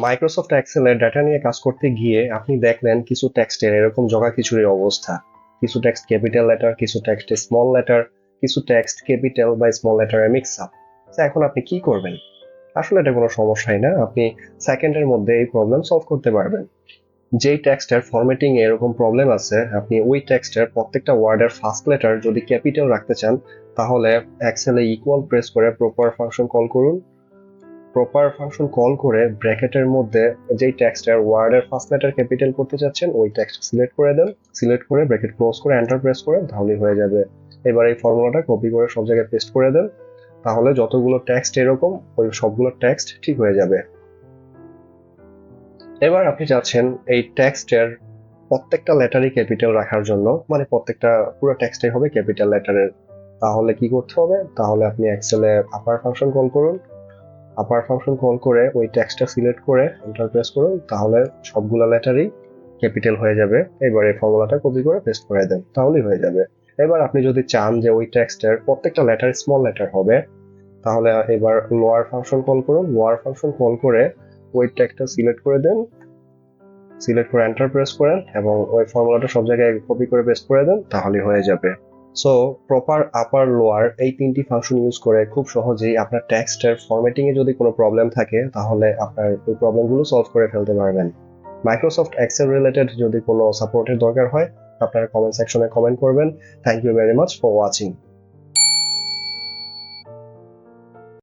Microsoft এক্সেলে data নিয়ে কাজ করতে গিয়ে আপনি দেখলেন কিছু টেক্সটের এরকম জগাখিচুড়ির অবস্থা। কিছু টেক্সট ক্যাপিটাল লেটার, কিছু টেক্সট স্মল লেটার, কিছু টেক্সট ক্যাপিটাল বা স্মল লেটারে মিক্স আপ। এখন আপনি কি করবেন? আসলে এটা কোনো সমস্যাই না, আপনি সেকেন্ডের মধ্যে এই প্রবলেম সলভ করতে পারবেন। যেই টেক্সটের ফরম্যাটিং এ এরকম প্রবলেম আছে, আপনি ওই টেক্সটের প্রত্যেকটা ওয়ার্ডের ফার্স্ট লেটার যদি ক্যাপিটাল রাখতে চান, তাহলে এক্সেলে ইকুয়াল প্রেস করে প্রপার ফাংশন কল করুন। প্রপার ফাংশন কল করে ব্র্যাকেটের মধ্যে যেই টেক্সটের ওয়ার্ডের ফার্স্ট লেটার ক্যাপিটাল করতে চাচ্ছেন ওই টেক্সট সিলেক্ট করে দেন। সিলেক্ট করে ব্র্যাকেট ক্লোজ করে এন্টার প্রেস করেন, তাহলেই হয়ে যাবে। এবার এই ফর্মুলাটা কপি করে সব জায়গায় পেস্ট করে দেন, তাহলে যতগুলো টেক্সট এরকম ওই সবগুলো টেক্সট ঠিক হয়ে যাবে। এবার আপনি চাচ্ছেন এই টেক্সটের প্রত্যেকটা লেটারই ক্যাপিটাল রাখার জন্য, মানে প্রত্যেকটা পুরো টেক্সটাই হবে ক্যাপিটাল লেটারের। তাহলে কি করতে হবে? তাহলে আপনি এক্সেলে আপার ফাংশন কল করুন। আপার ফাংশন কল করে ওই টেক্সটটা সিলেক্ট করে এন্টার প্রেস করুন, তাহলে সবগুলা লেটারই ক্যাপিটাল হয়ে যাবে। এবার এই ফর্মুলাটা কপি করে পেস্ট করে দেন, তাহলেই হয়ে যাবে। এবার আপনি যদি চান যে ওই টেক্সটের প্রত্যেকটা লেটার স্মল লেটার হবে, তাহলে এবার লোয়ার ফাংশন কল করুন। লোয়ার ফাংশন কল করে ওই টেক্সটটা সিলেক্ট করে দেন, সিলেক্ট করে এন্টার প্রেস করেন এবং ওই ফর্মুলাটা সব জায়গায় কপি করে পেস্ট করে দেন, তাহলেই হয়ে যাবে। সো প্রপার আপার লোয়ার এই তিনটি ফাংশন ইউজ করে খুব সহজেই আপনার টেক্সটের ফরম্যাটিং এ যদি কোনো প্রবলেম থাকে, তাহলে আপনার এই প্রবলেমগুলো সলভ করে ফেলতে পারবেন। মাইক্রোসফট এক্সেল রিলেটেড যদি কোনো সাপোর্টের দরকার হয়, আপনারা কমেন্ট সেকশনে কমেন্ট করবেন। Thank you very much for watching.